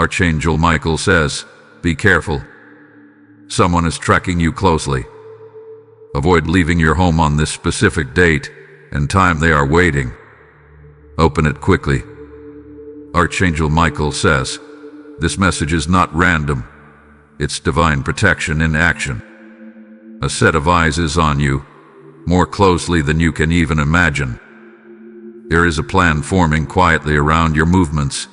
Archangel Michael says, be careful. Someone is tracking you closely. Avoid leaving your home on this specific date and time they are waiting. Open it quickly. Archangel Michael says, this message is not random. It's divine protection in action. A set of eyes is on you, more closely than you can even imagine. There is a plan forming quietly around your movements,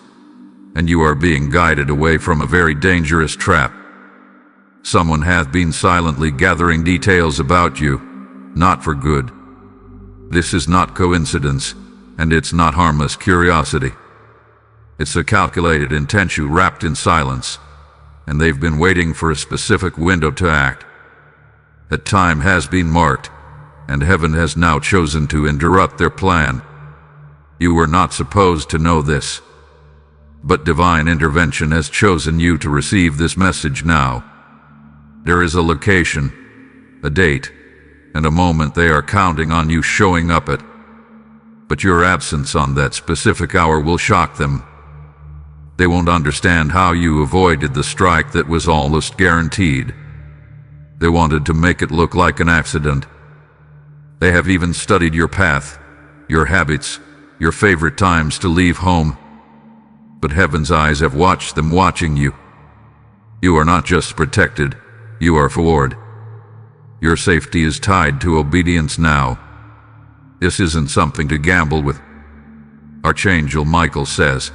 and you are being guided away from a very dangerous trap. Someone hath been silently gathering details about you, not for good. This is not coincidence, and it's not harmless curiosity. It's a calculated intention wrapped in silence, and they've been waiting for a specific window to act. That time has been marked, and heaven has now chosen to interrupt their plan. You were not supposed to know this, but divine intervention has chosen you to receive this message now. There is a location, a date, and a moment they are counting on you showing up at. But your absence on that specific hour will shock them. They won't understand how you avoided the strike that was almost guaranteed. They wanted to make it look like an accident. They have even studied your path, your habits, your favorite times to leave home. But heaven's eyes have watched them watching you. You are not just protected, you are forward. Your safety is tied to obedience now. This isn't something to gamble with. Archangel Michael says,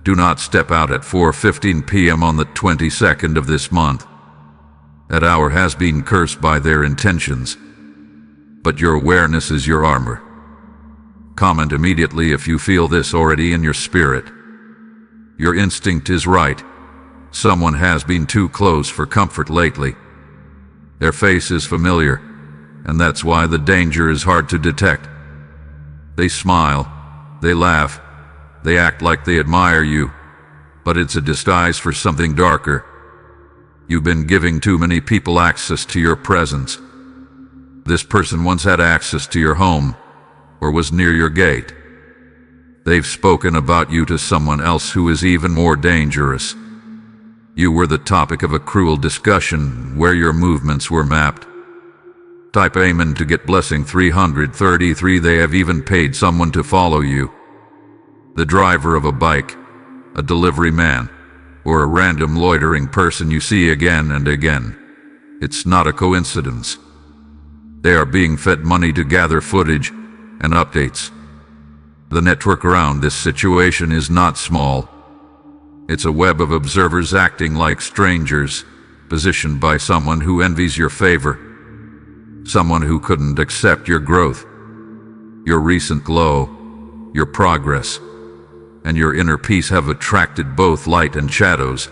do not step out at 4:15 p.m. on the 22nd of this month. That hour has been cursed by their intentions, but your awareness is your armor. Comment immediately if you feel this already in your spirit. Your instinct is right. Someone has been too close for comfort lately. Their face is familiar, and that's why the danger is hard to detect. They smile, they laugh, they act like they admire you, but it's a disguise for something darker. You've been giving too many people access to your presence. This person once had access to your home, or was near your gate. They've spoken about you to someone else who is even more dangerous. You were the topic of a cruel discussion where your movements were mapped. Type Amen to get blessing 333. They have even paid someone to follow you. The driver of a bike, a delivery man, or a random loitering person you see again and again. It's not a coincidence. They are being fed money to gather footage and updates. The network around this situation is not small. It's a web of observers acting like strangers, positioned by someone who envies your favor, someone who couldn't accept your growth, your recent glow, your progress, and your inner peace have attracted both light and shadows.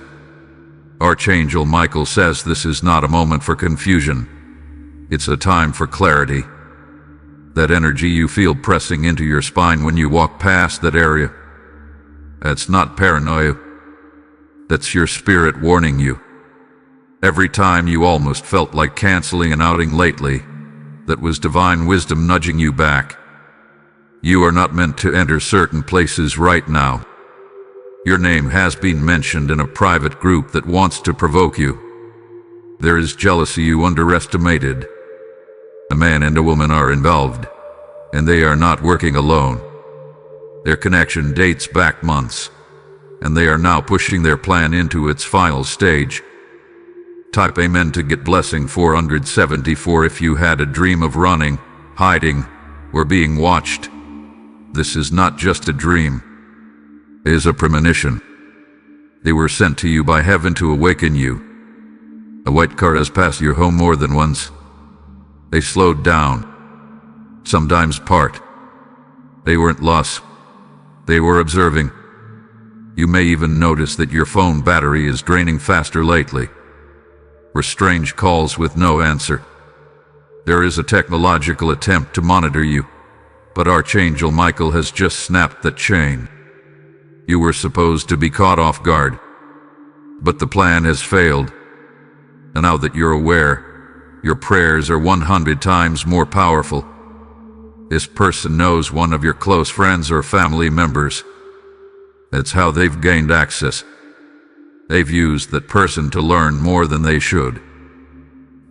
Archangel Michael says this is not a moment for confusion. It's a time for clarity. That energy you feel pressing into your spine when you walk past that area, that's not paranoia. That's your spirit warning you. Every time you almost felt like canceling an outing lately, that was divine wisdom nudging you back. You are not meant to enter certain places right now. Your name has been mentioned in a private group that wants to provoke you. There is jealousy you underestimated. A man and a woman are involved, and they are not working alone. Their connection dates back months, and they are now pushing their plan into its final stage. Type Amen to get blessing 474 if you had a dream of running, hiding, or being watched. This is not just a dream. It is a premonition. They were sent to you by heaven to awaken you. A white car has passed your home more than once. They slowed down, sometimes part. They weren't lost. They were observing. You may even notice that your phone battery is draining faster lately, or strange calls with no answer. There is a technological attempt to monitor you, but Archangel Michael has just snapped that chain. You were supposed to be caught off guard, but the plan has failed. And now that you're aware, your prayers are 100 times more powerful. This person knows one of your close friends or family members. That's how they've gained access. They've used that person to learn more than they should.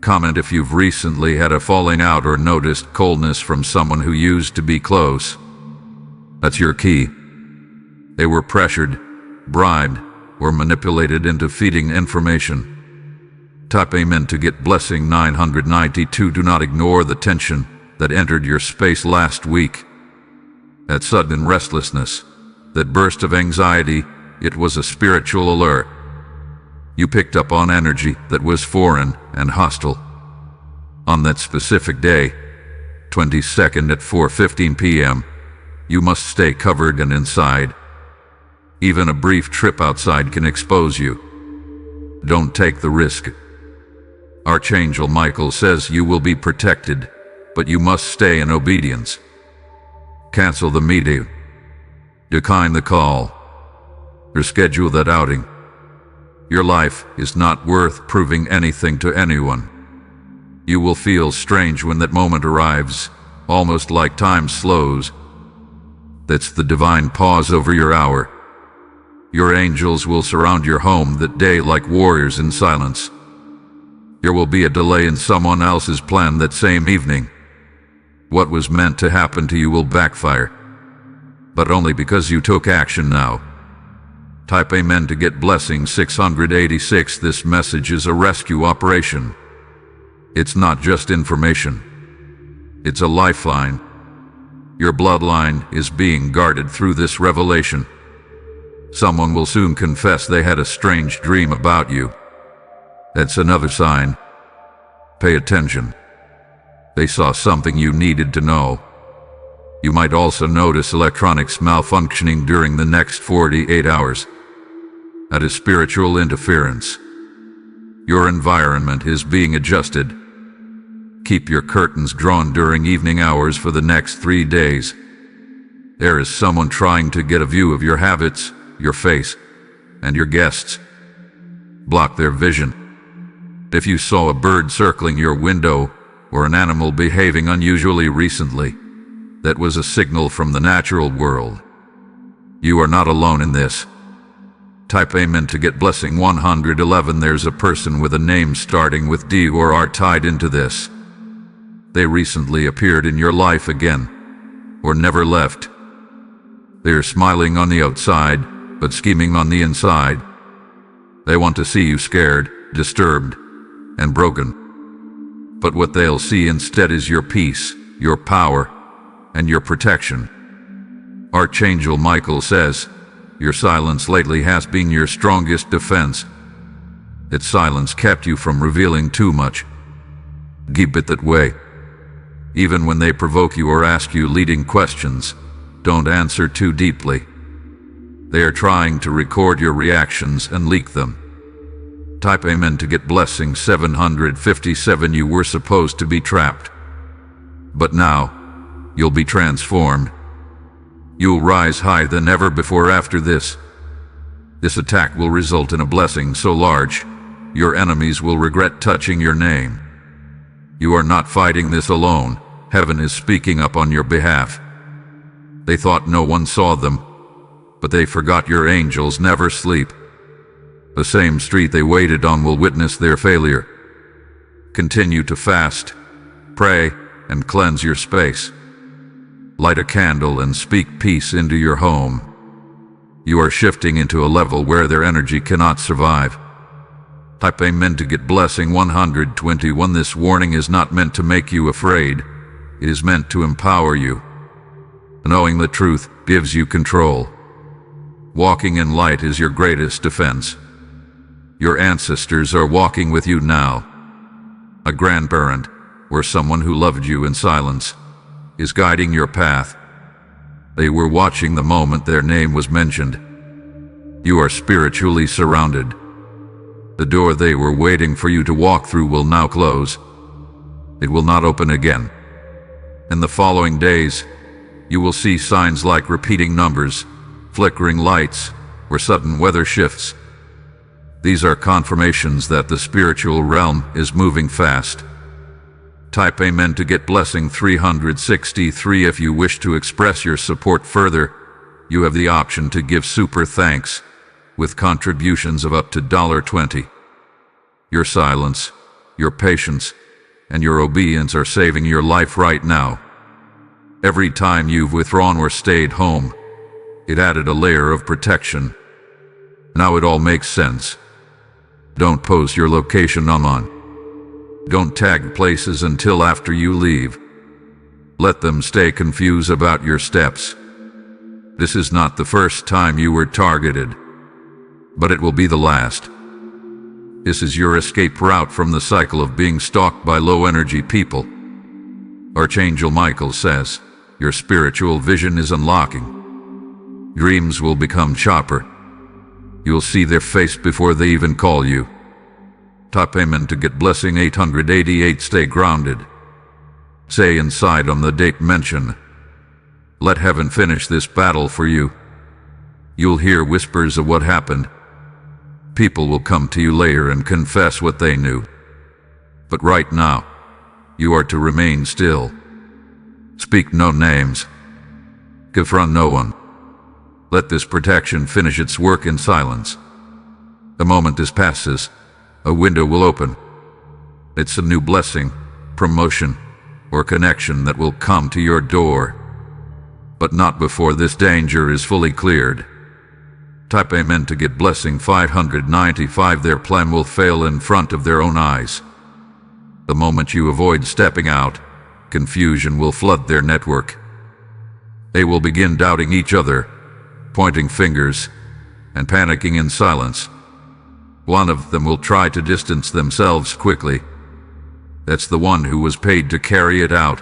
Comment if you've recently had a falling out or noticed coldness from someone who used to be close. That's your key. They were pressured, bribed, or manipulated into feeding information. Type Amen to get blessing 992. Do not ignore the tension that entered your space last week. That sudden restlessness, that burst of anxiety, it was a spiritual alert. You picked up on energy that was foreign and hostile. On that specific day, 22nd at 4:15 p.m., you must stay covered and inside. Even a brief trip outside can expose you. Don't take the risk. Archangel Michael says you will be protected, but you must stay in obedience. Cancel the meeting. Decline the call. Reschedule that outing. Your life is not worth proving anything to anyone. You will feel strange when that moment arrives, almost like time slows. That's the divine pause over your hour. Your angels will surround your home that day like warriors in silence. There will be a delay in someone else's plan that same evening. What was meant to happen to you will backfire, but only because you took action now. Type Amen to get blessing 686. This message is a rescue operation. It's not just information. It's a lifeline. Your bloodline is being guarded through this revelation. Someone will soon confess they had a strange dream about you. That's another sign. Pay attention. They saw something you needed to know. You might also notice electronics malfunctioning during the next 48 hours. That is spiritual interference. Your environment is being adjusted. Keep your curtains drawn during evening hours for the next 3 days. There is someone trying to get a view of your habits, your face, and your guests. Block their vision. If you saw a bird circling your window or an animal behaving unusually recently, that was a signal from the natural world. You are not alone in this. Type Amen to get blessing 111. There's a person with a name starting with D or R tied into this. They recently appeared in your life again, or never left. They're smiling on the outside, but scheming on the inside. They want to see you scared, disturbed, and broken. But what they'll see instead is your peace, your power, and your protection. Archangel Michael says, your silence lately has been your strongest defense. That silence kept you from revealing too much. Keep it that way. Even when they provoke you or ask you leading questions, don't answer too deeply. They are trying to record your reactions and leak them. Type Amen to get blessing 757. You were supposed to be trapped, but now you'll be transformed. You'll rise higher than ever before after this. This attack will result in a blessing so large, your enemies will regret touching your name. You are not fighting this alone. Heaven is speaking up on your behalf. They thought no one saw them, but they forgot your angels never sleep. The same street they waited on will witness their failure. Continue to fast, pray, and cleanse your space. Light a candle and speak peace into your home. You are shifting into a level where their energy cannot survive. Type Amen to get blessing 121. This warning is not meant to make you afraid. It is meant to empower you. Knowing the truth gives you control. Walking in light is your greatest defense. Your ancestors are walking with you now. A grandparent, or someone who loved you in silence, is guiding your path. They were watching the moment their name was mentioned. You are spiritually surrounded. The door they were waiting for you to walk through will now close. It will not open again. In the following days, you will see signs like repeating numbers, flickering lights, or sudden weather shifts. These are confirmations that the spiritual realm is moving fast. Type Amen to get blessing 363. If you wish to express your support further, you have the option to give super thanks. with contributions of up to $20. Your silence, your patience, and your obedience are saving your life right now. Every time you've withdrawn or stayed home, it added a layer of protection. Now it all makes sense. Don't post your location online. Don't tag places until after you leave. Let them stay confused about your steps. This is not the first time you were targeted, but it will be the last. This is your escape route from the cycle of being stalked by low-energy people. Archangel Michael says, your spiritual vision is unlocking. Dreams will become sharper. You'll see their face before they even call you. Top amen to get blessing 888. Stay grounded. Say inside on the date mention. Let heaven finish this battle for you. You'll hear whispers of what happened. People will come to you later and confess what they knew. But right now, you are to remain still. Speak no names. Confront no one. Let this protection finish its work in silence. The moment this passes, a window will open. It's a new blessing, promotion, or connection that will come to your door. But not before this danger is fully cleared. Type amen to get blessing 595. Their plan will fail in front of their own eyes. The moment you avoid stepping out, confusion will flood their network. They will begin doubting each other, pointing fingers, and panicking in silence. One of them will try to distance themselves quickly. That's the one who was paid to carry it out,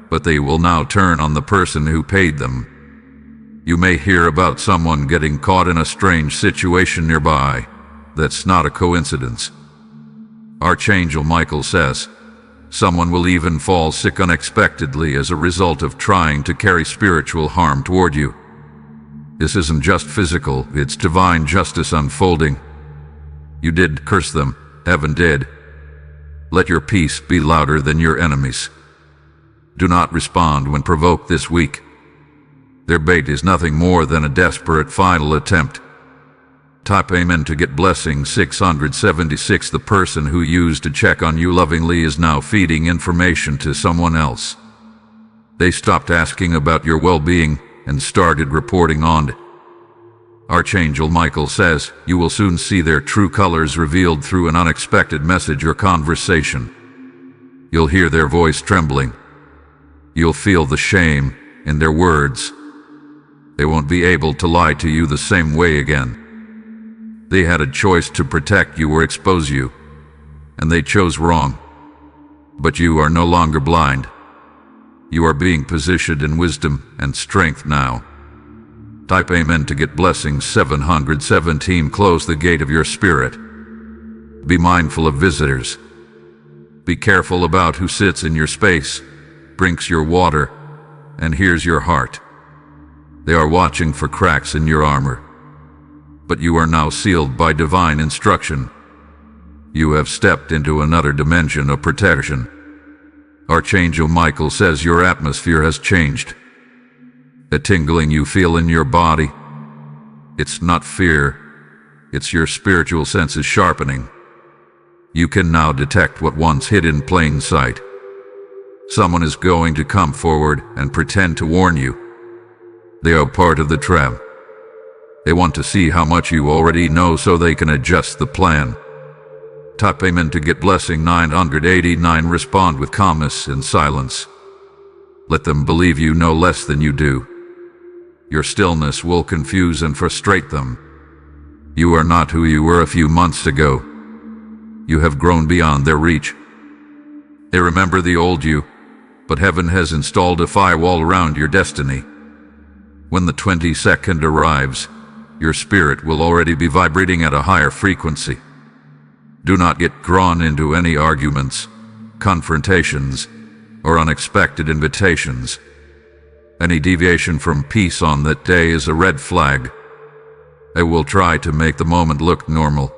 but they will now turn on the person who paid them. You may hear about someone getting caught in a strange situation nearby. That's not a coincidence. Archangel Michael says, someone will even fall sick unexpectedly as a result of trying to carry spiritual harm toward you. This isn't just physical, it's divine justice unfolding. You did curse them, heaven did. Let your peace be louder than your enemies. Do not respond when provoked this week. Their bait is nothing more than a desperate final attempt. Type amen to get blessing 676. The person who used to check on you lovingly is now feeding information to someone else. They stopped asking about your well-being and started reporting on it. Archangel Michael says, you will soon see their true colors revealed through an unexpected message or conversation. You'll hear their voice trembling. You'll feel the shame in their words. They won't be able to lie to you the same way again. They had a choice to protect you or expose you, and they chose wrong. But you are no longer blind. You are being positioned in wisdom and strength now. Type amen to get blessings 717. Close the gate of your spirit. Be mindful of visitors. Be careful about who sits in your space, drinks your water, and hears your heart. They are watching for cracks in your armor. But you are now sealed by divine instruction. You have stepped into another dimension of protection. Archangel Michael says your atmosphere has changed. The tingling you feel in your body, it's not fear, it's your spiritual senses sharpening. You can now detect what once hid in plain sight. Someone is going to come forward and pretend to warn you. They are part of the trap. They want to see how much you already know so they can adjust the plan. Type amen to get blessing 989. Respond with calmness and silence. Let them believe you know less than you do. Your stillness will confuse and frustrate them. You are not who you were a few months ago. You have grown beyond their reach. They remember the old you, but heaven has installed a firewall around your destiny. When the 22nd arrives, your spirit will already be vibrating at a higher frequency. Do not get drawn into any arguments, confrontations, or unexpected invitations. Any deviation from peace on that day is a red flag. They will try to make the moment look normal,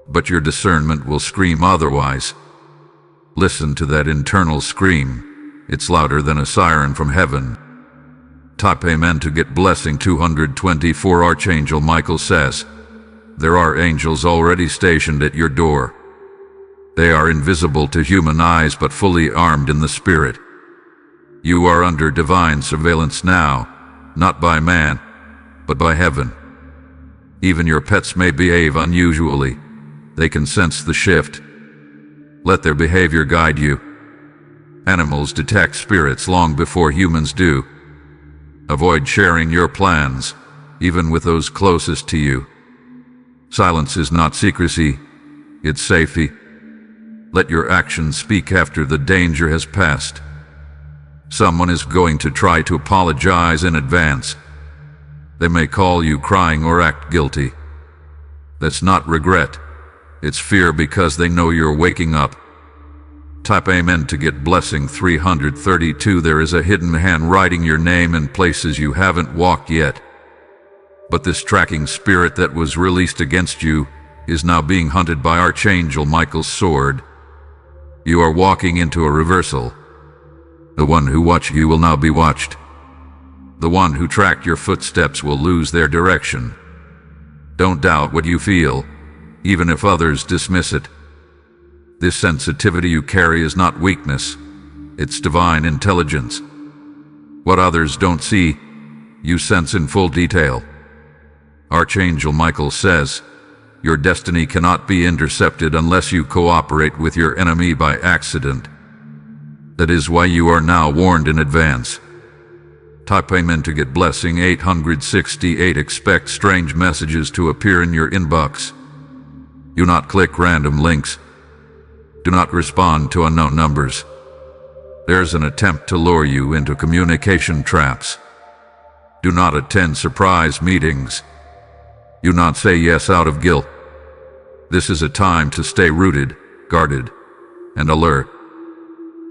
but your discernment will scream otherwise. Listen to that internal scream. It's louder than a siren from heaven. Type amen to get blessing 224. Archangel Michael says, there are angels already stationed at your door. They are invisible to human eyes but fully armed in the spirit. You are under divine surveillance now, not by man, but by heaven. Even your pets may behave unusually. They can sense the shift. Let their behavior guide you. Animals detect spirits long before humans do. Avoid sharing your plans, even with those closest to you. Silence is not secrecy, it's safety. Let your actions speak after the danger has passed. Someone is going to try to apologize in advance. They may call you crying or act guilty. That's not regret. It's fear because they know you're waking up. Type Amen to get blessing 332. There is a hidden hand writing your name in places you haven't walked yet. But this tracking spirit that was released against you is now being hunted by Archangel Michael's sword. You are walking into a reversal. The one who watched you will now be watched. The one who tracked your footsteps will lose their direction. Don't doubt what you feel, even if others dismiss it. This sensitivity you carry is not weakness, it's divine intelligence. What others don't see, you sense in full detail. Archangel Michael says, your destiny cannot be intercepted unless you cooperate with your enemy by accident. That is why you are now warned in advance. Type Amen to get blessing 868. Expect strange messages to appear in your inbox. Do not click random links. Do not respond to unknown numbers. There's an attempt to lure you into communication traps. Do not attend surprise meetings. Do not say yes out of guilt. This is a time to stay rooted, guarded, and alert.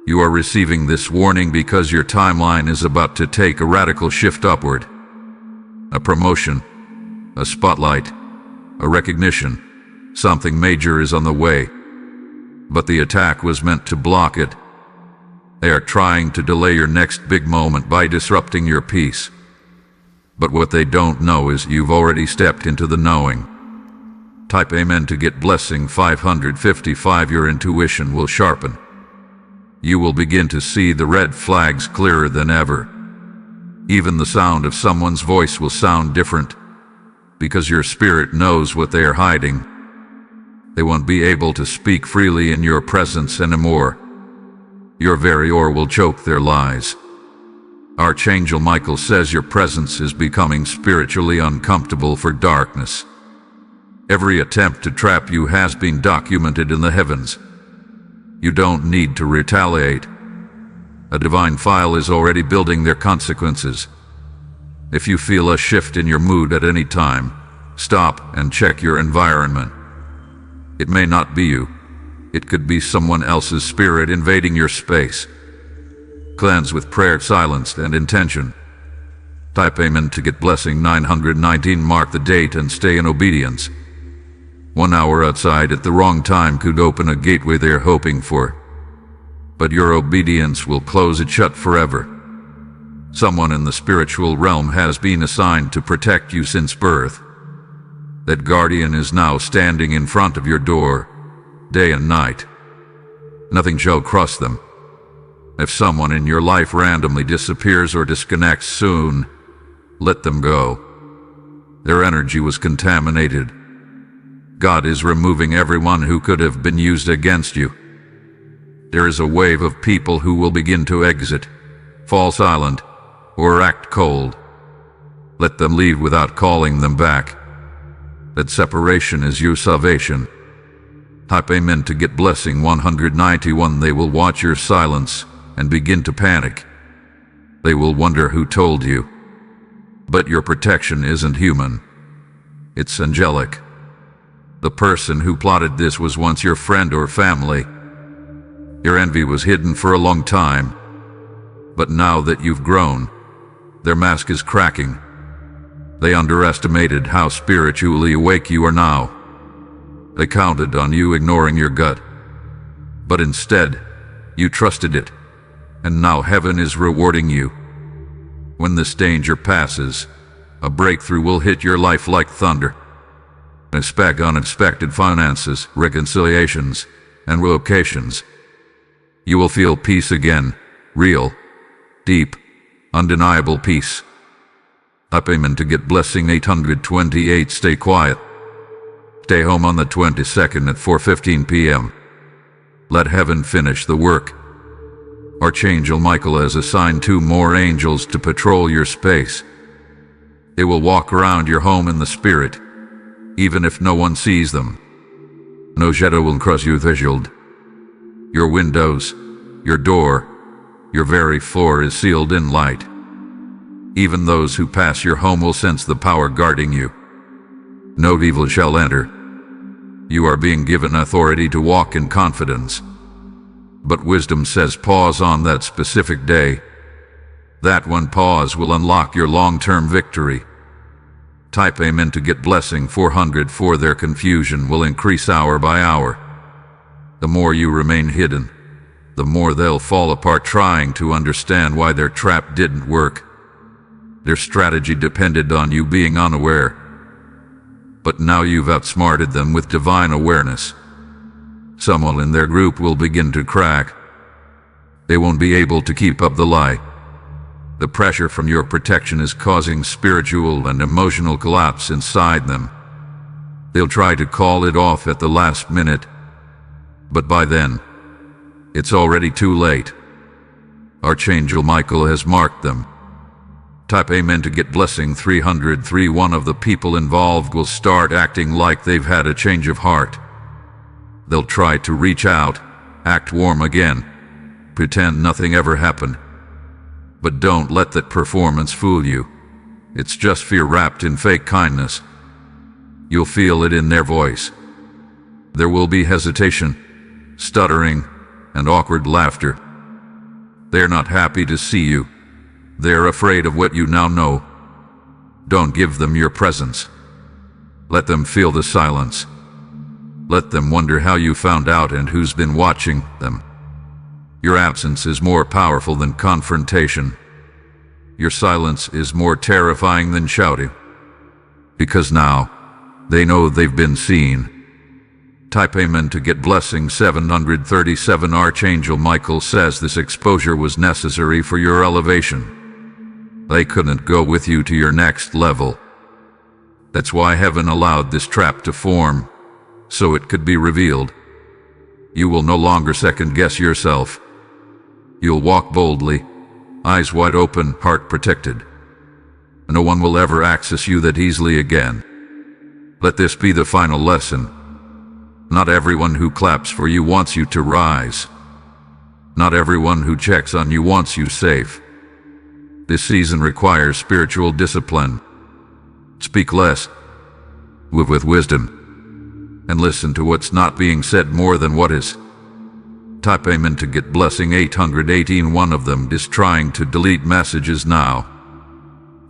You are receiving this warning because your timeline is about to take a radical shift upward. A promotion, a spotlight, a recognition. Something major is on the way. But the attack was meant to block it. They are trying to delay your next big moment by disrupting your peace. But what they don't know is you've already stepped into the knowing. Type Amen to get blessing 555. Your intuition will sharpen. You will begin to see the red flags clearer than ever. Even the sound of someone's voice will sound different, because your spirit knows what they are hiding. They won't be able to speak freely in your presence anymore. Your very aura will choke their lies. Archangel Michael says your presence is becoming spiritually uncomfortable for darkness. Every attempt to trap you has been documented in the heavens. You don't need to retaliate. A divine file is already building their consequences. If you feel a shift in your mood at any time, stop and check your environment. It may not be you. It could be someone else's spirit invading your space. Cleanse with prayer, silence, and intention. Type Amen to get blessing 919. Mark the date and stay in obedience. 1 hour outside at the wrong time could open a gateway they're hoping for. But your obedience will close it shut forever. Someone in the spiritual realm has been assigned to protect you since birth. That guardian is now standing in front of your door, day and night. Nothing shall cross them. If someone in your life randomly disappears or disconnects soon, let them go. Their energy was contaminated. God is removing everyone who could have been used against you. There is a wave of people who will begin to exit, fall silent, or act cold. Let them leave without calling them back. That separation is your salvation. Type Amen to get blessing 191. They will watch your silence and begin to panic. They will wonder who told you. But your protection isn't human. It's angelic. The person who plotted this was once your friend or family. Your envy was hidden for a long time. But now that you've grown, their mask is cracking. They underestimated how spiritually awake you are now. They counted on you ignoring your gut. But instead, you trusted it, and now heaven is rewarding you. When this danger passes, a breakthrough will hit your life like thunder. Expect unexpected finances, reconciliations, and relocations. You will feel peace again. Real, deep, undeniable peace. Type Amen to get blessing 828. Stay quiet. Stay home on the 22nd at 4:15 p.m. Let heaven finish the work. Archangel Michael has assigned 2 more angels to patrol your space. They will walk around your home in the spirit, even if no one sees them. No shadow will cross your threshold. Your windows, your door, your very floor is sealed in light. Even those who pass your home will sense the power guarding you. No evil shall enter. You are being given authority to walk in confidence. But wisdom says pause on that specific day. That one pause will unlock your long-term victory. Type Amen to get blessing 400. For their confusion will increase hour by hour. The more you remain hidden, the more they'll fall apart trying to understand why their trap didn't work. Their strategy depended on you being unaware. But now you've outsmarted them with divine awareness. Someone in their group will begin to crack. They won't be able to keep up the lie. The pressure from your protection is causing spiritual and emotional collapse inside them. They'll try to call it off at the last minute. But by then, it's already too late. Archangel Michael has marked them. Type Amen to get blessing 303. One of the people involved will start acting like they've had a change of heart. They'll try to reach out, act warm again, pretend nothing ever happened. But don't let that performance fool you. It's just fear wrapped in fake kindness. You'll feel it in their voice. There will be hesitation, stuttering, and awkward laughter. They're not happy to see you. They're afraid of what you now know. Don't give them your presence. Let them feel the silence. Let them wonder how you found out and who's been watching them. Your absence is more powerful than confrontation. Your silence is more terrifying than shouting. Because now, they know they've been seen. Type Amen to get blessing 737. Archangel Michael says this exposure was necessary for your elevation. They couldn't go with you to your next level. That's why heaven allowed this trap to form, so it could be revealed. You will no longer second-guess yourself. You'll walk boldly, eyes wide open, heart protected. No one will ever access you that easily again. Let this be the final lesson. Not everyone who claps for you wants you to rise. Not everyone who checks on you wants you safe. This season requires spiritual discipline. Speak less, live with wisdom, and listen to what's not being said more than what is. Type Amen to get blessing 818. One of them is trying to delete messages now.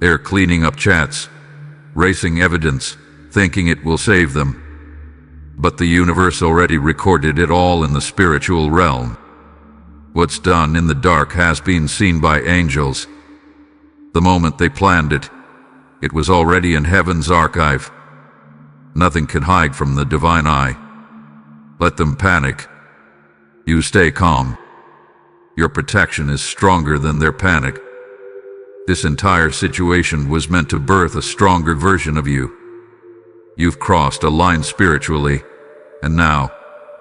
They're cleaning up chats, racing evidence, thinking it will save them. But the universe already recorded it all in the spiritual realm. What's done in the dark has been seen by angels. The moment they planned it, it was already in heaven's archive. Nothing can hide from the divine eye. Let them panic. You stay calm. Your protection is stronger than their panic. This entire situation was meant to birth a stronger version of you. You've crossed a line spiritually, and now,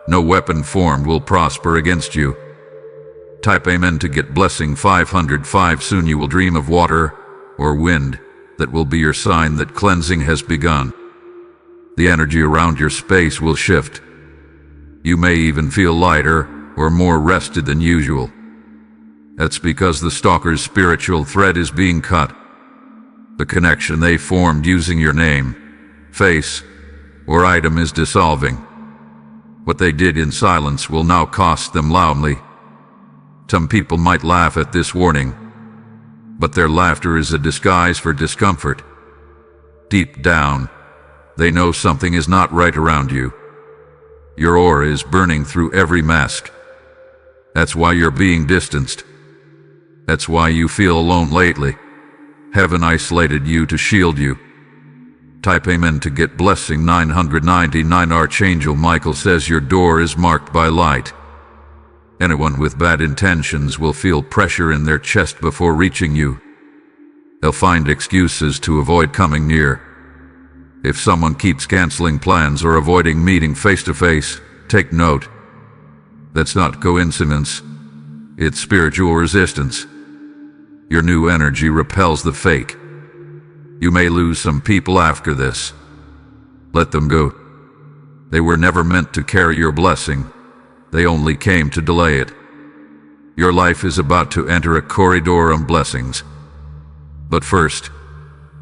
no weapon formed will prosper against you. Type Amen to get blessing 505. Soon you will dream of water or wind that will be your sign that cleansing has begun. The energy around your space will shift. You may even feel lighter or more rested than usual. That's because the stalker's spiritual thread is being cut. The connection they formed using your name, face, or item is dissolving. What they did in silence will now cost them loudly. Some people might laugh at this warning, but their laughter is a disguise for discomfort. Deep down, they know something is not right around you. Your aura is burning through every mask. That's why you're being distanced. That's why you feel alone lately. Heaven isolated you to shield you. Type Amen to get blessing 999. Archangel Michael says your door is marked by light. Anyone with bad intentions will feel pressure in their chest before reaching you. They'll find excuses to avoid coming near. If someone keeps canceling plans or avoiding meeting face to face, take note. That's not coincidence. It's spiritual resistance. Your new energy repels the fake. You may lose some people after this. Let them go. They were never meant to carry your blessing. They only came to delay it. Your life is about to enter a corridor of blessings. But first,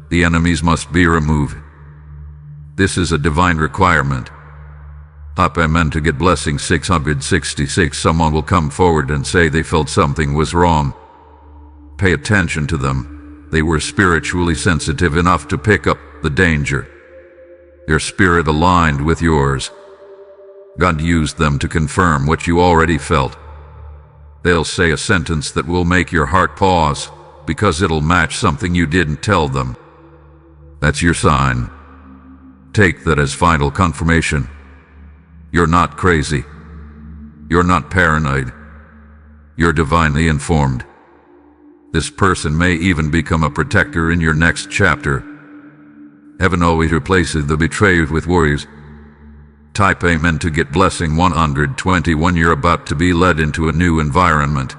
the enemies must be removed. This is a divine requirement. Type Amen to get blessing 666. Someone will come forward and say they felt something was wrong. Pay attention to them. They were spiritually sensitive enough to pick up the danger. Their spirit aligned with yours. God used them to confirm what you already felt. They'll say a sentence that will make your heart pause, because it'll match something you didn't tell them. That's your sign. Take that as final confirmation. You're not crazy. You're not paranoid. You're divinely informed. This person may even become a protector in your next chapter. Heaven always replaces the betrayers with warriors. Type Amen to get blessing 121. You're about to be led into a new environment,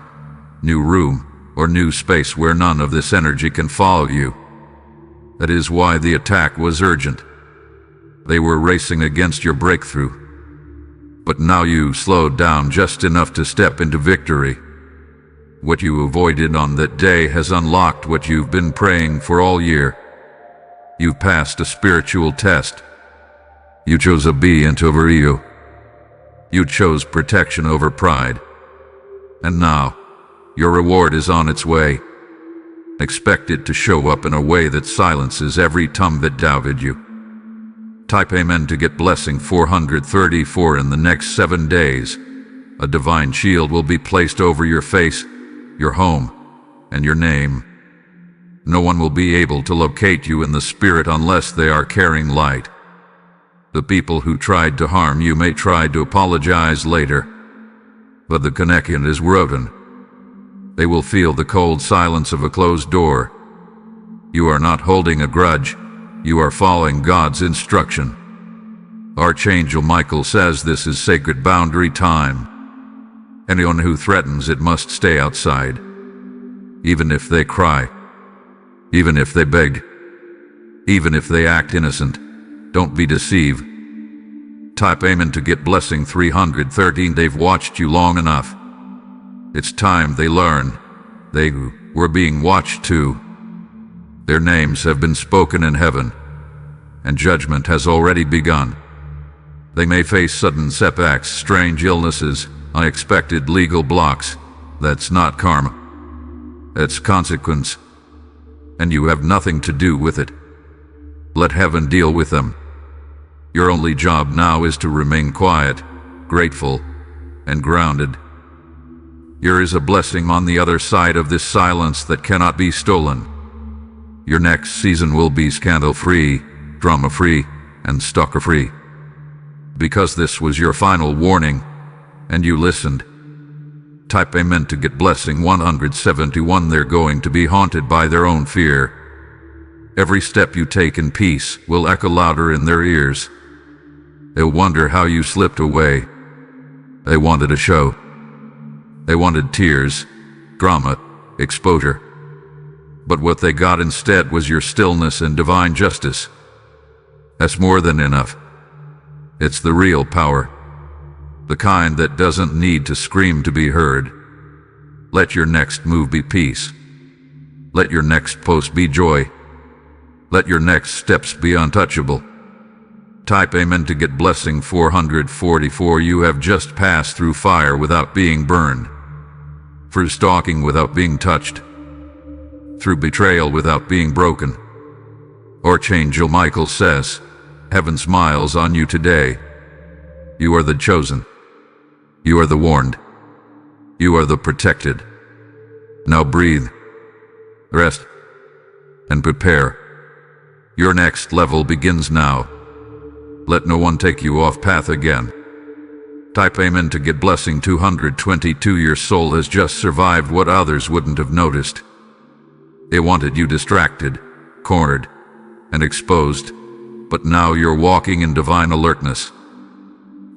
new room, or new space where none of this energy can follow you. That is why the attack was urgent. They were racing against your breakthrough. But now you slowed down just enough to step into victory. What you avoided on that day has unlocked what you've been praying for all year. You've passed a spiritual test. You chose obedience over ego. You chose protection over pride. And now, your reward is on its way. Expect it to show up in a way that silences every tongue that doubted you. Type Amen to get blessing 434. In the next 7 days, a divine shield will be placed over your face, your home, and your name. No one will be able to locate you in the spirit unless they are carrying light. The people who tried to harm you may try to apologize later, but the connection is broken. They will feel the cold silence of a closed door. You are not holding a grudge. You are following God's instruction. Archangel Michael says this is sacred boundary time. Anyone who threatens it must stay outside. Even if they cry. Even if they beg. Even if they act innocent. Don't be deceived. Type Amen to get blessing 313. They've watched you long enough. It's time they learn. They were being watched too. Their names have been spoken in heaven, and judgment has already begun. They may face sudden setbacks, strange illnesses, unexpected legal blocks. That's not karma. That's consequence. And you have nothing to do with it. Let heaven deal with them. Your only job now is to remain quiet, grateful, and grounded. There is a blessing on the other side of this silence that cannot be stolen. Your next season will be scandal-free, drama-free, and stalker-free. Because this was your final warning, and you listened. Type Amen to get blessing 171. They're going to be haunted by their own fear. Every step you take in peace will echo louder in their ears. They'll wonder how you slipped away. They wanted a show. They wanted tears, drama, exposure. But what they got instead was your stillness and divine justice. That's more than enough. It's the real power. The kind that doesn't need to scream to be heard. Let your next move be peace. Let your next post be joy. Let your next steps be untouchable. Type Amen to get blessing 444. You have just passed through fire without being burned. Through stalking without being touched. Through betrayal without being broken. Archangel Michael says, heaven smiles on you today. You are the chosen. You are the warned. You are the protected. Now breathe, rest, and prepare. Your next level begins now. Let no one take you off path again. Type Amen to get blessing 222. Your soul has just survived what others wouldn't have noticed. It wanted you distracted, cornered, and exposed, but now you're walking in divine alertness.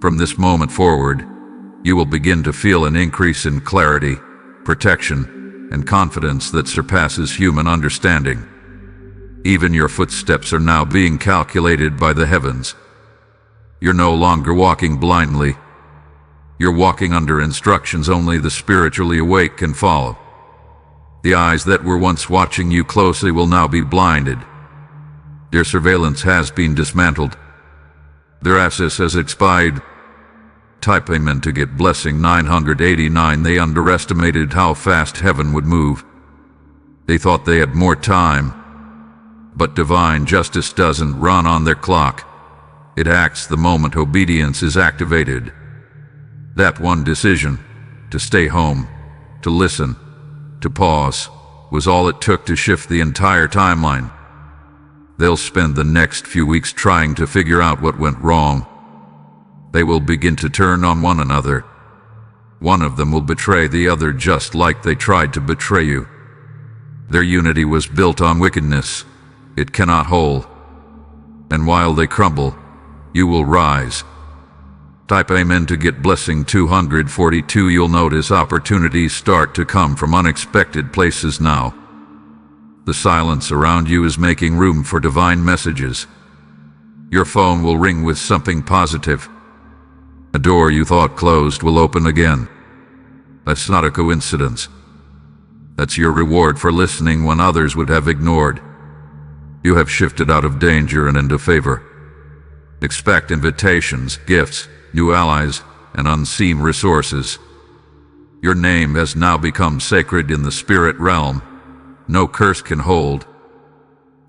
From this moment forward, you will begin to feel an increase in clarity, protection, and confidence that surpasses human understanding. Even your footsteps are now being calculated by the heavens. You're no longer walking blindly. You're walking under instructions only the spiritually awake can follow. The eyes that were once watching you closely will now be blinded. Their surveillance has been dismantled. Their access has expired. Type Amen to get blessing 989. They underestimated how fast heaven would move. They thought they had more time. But divine justice doesn't run on their clock. It acts the moment obedience is activated. That one decision, to stay home, to listen, to pause, was all it took to shift the entire timeline. They'll spend the next few weeks trying to figure out what went wrong. They will begin to turn on one another. One of them will betray the other just like they tried to betray you. Their unity was built on wickedness. It cannot hold. And while they crumble, you will rise. Type Amen to get blessing 242. You'll notice opportunities start to come from unexpected places now. The silence around you is making room for divine messages. Your phone will ring with something positive. A door you thought closed will open again. That's not a coincidence. That's your reward for listening when others would have ignored. You have shifted out of danger and into favor. Expect invitations, gifts, new allies, and unseen resources. Your name has now become sacred in the spirit realm. No curse can hold.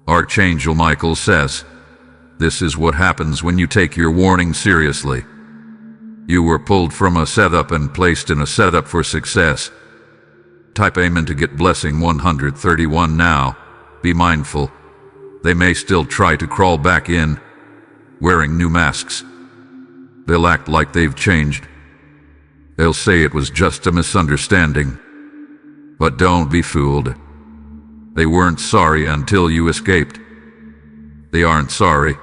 Archangel Michael says, this is what happens when you take your warning seriously. You were pulled from a setup and placed in a setup for success. Type Amen to get blessing 131 now. Be mindful. They may still try to crawl back in, wearing new masks. They'll act like they've changed. They'll say it was just a misunderstanding. But don't be fooled. They weren't sorry until you escaped. They aren't sorry.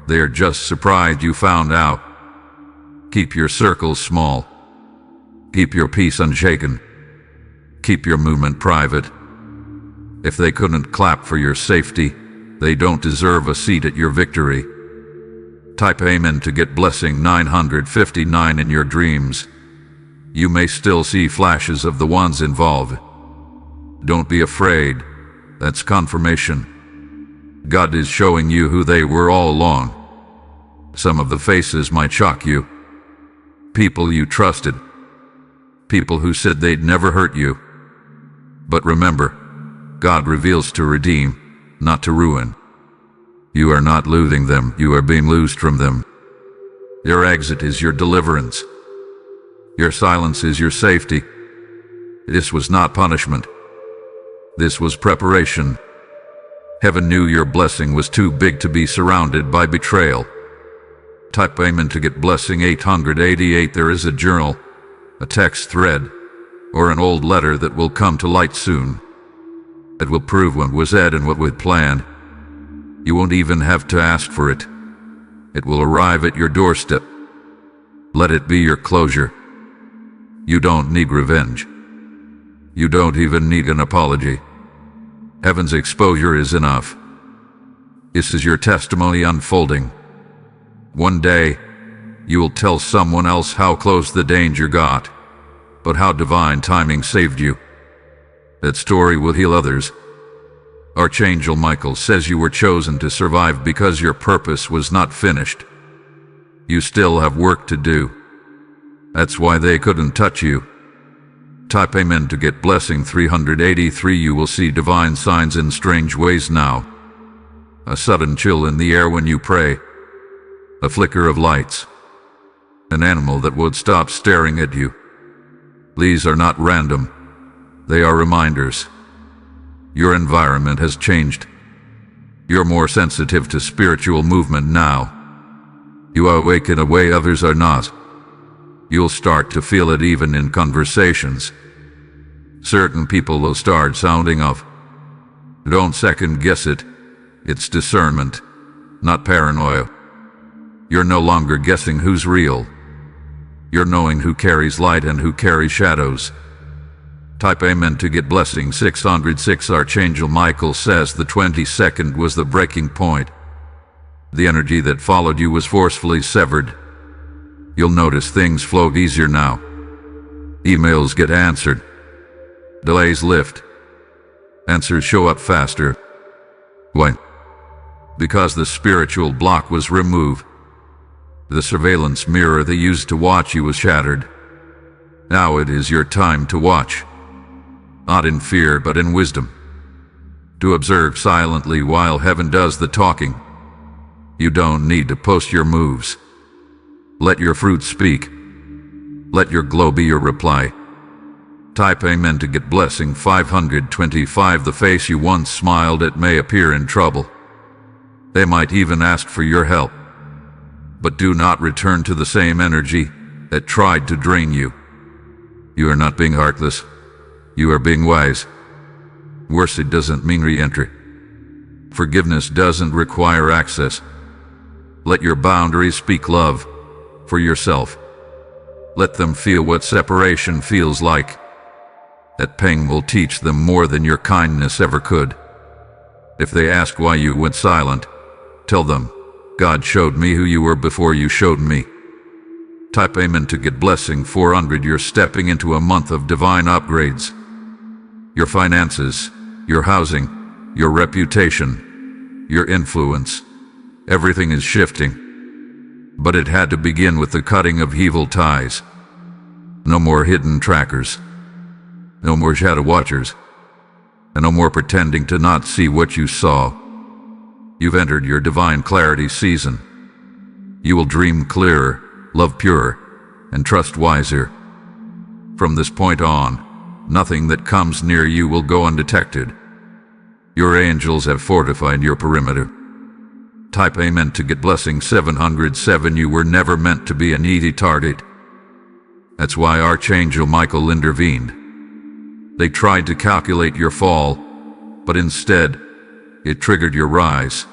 They are just surprised you found out. Keep your circles small. Keep your peace unshaken. Keep your movement private. If they couldn't clap for your safety, they don't deserve a seat at your victory. Type Amen to get blessing 959 in your dreams. You may still see flashes of the ones involved. Don't be afraid. That's confirmation. God is showing you who they were all along. Some of the faces might shock you. People you trusted. People who said they'd never hurt you. But remember, God reveals to redeem, not to ruin. You are not losing them, you are being loosed from them. Your exit is your deliverance. Your silence is your safety. This was not punishment. This was preparation. Heaven knew your blessing was too big to be surrounded by betrayal. Type Amen to get blessing 888. There is a journal, a text thread, or an old letter that will come to light soon. It will prove what was said and what was planned. You won't even have to ask for it. It will arrive at your doorstep. Let it be your closure. You don't need revenge. You don't even need an apology. Heaven's exposure is enough. This is your testimony unfolding. One day, you will tell someone else how close the danger got, but how divine timing saved you. That story will heal others. Archangel Michael says you were chosen to survive because your purpose was not finished. You still have work to do. That's why they couldn't touch you. Type Amen to get blessing 383. You will see divine signs in strange ways now. A sudden chill in the air when you pray. A flicker of lights. An animal that would stop staring at you. These are not random. They are reminders. Your environment has changed. You're more sensitive to spiritual movement now. You awake in a way others are not. You'll start to feel it even in conversations. Certain people will start sounding off. Don't second guess it. It's discernment, not paranoia. You're no longer guessing who's real. You're knowing who carries light and who carries shadows. Type Amen to get blessing 606. Archangel Michael says the 22nd was the breaking point. The energy that followed you was forcefully severed. You'll notice things flow easier now. Emails get answered. Delays lift. Answers show up faster. Why? Because the spiritual block was removed. The surveillance mirror they used to watch you was shattered. Now it is your time to watch. Not in fear, but in wisdom. To observe silently while heaven does the talking. You don't need to post your moves. Let your fruit speak. Let your glow be your reply. Type Amen to get blessing 525. The face you once smiled at may appear in trouble. They might even ask for your help. But do not return to the same energy that tried to drain you. You are not being heartless. You are being wise. Mercy doesn't mean re-entry. Forgiveness doesn't require access. Let your boundaries speak love for yourself. Let them feel what separation feels like. That pain will teach them more than your kindness ever could. If they ask why you went silent, tell them, God showed me who you were before you showed me. Type Amen to get blessing 400. You're stepping into a month of divine upgrades. Your finances, your housing, your reputation, your influence, everything is shifting. But it had to begin with the cutting of evil ties. No more hidden trackers. No more shadow watchers. And no more pretending to not see what you saw. You've entered your divine clarity season. You will dream clearer, love purer, and trust wiser. From this point on, nothing that comes near you will go undetected. Your angels have fortified your perimeter. Type Amen to get blessing 707. You were never meant to be an easy target. That's why Archangel Michael intervened. They tried to calculate your fall, but instead, it triggered your rise.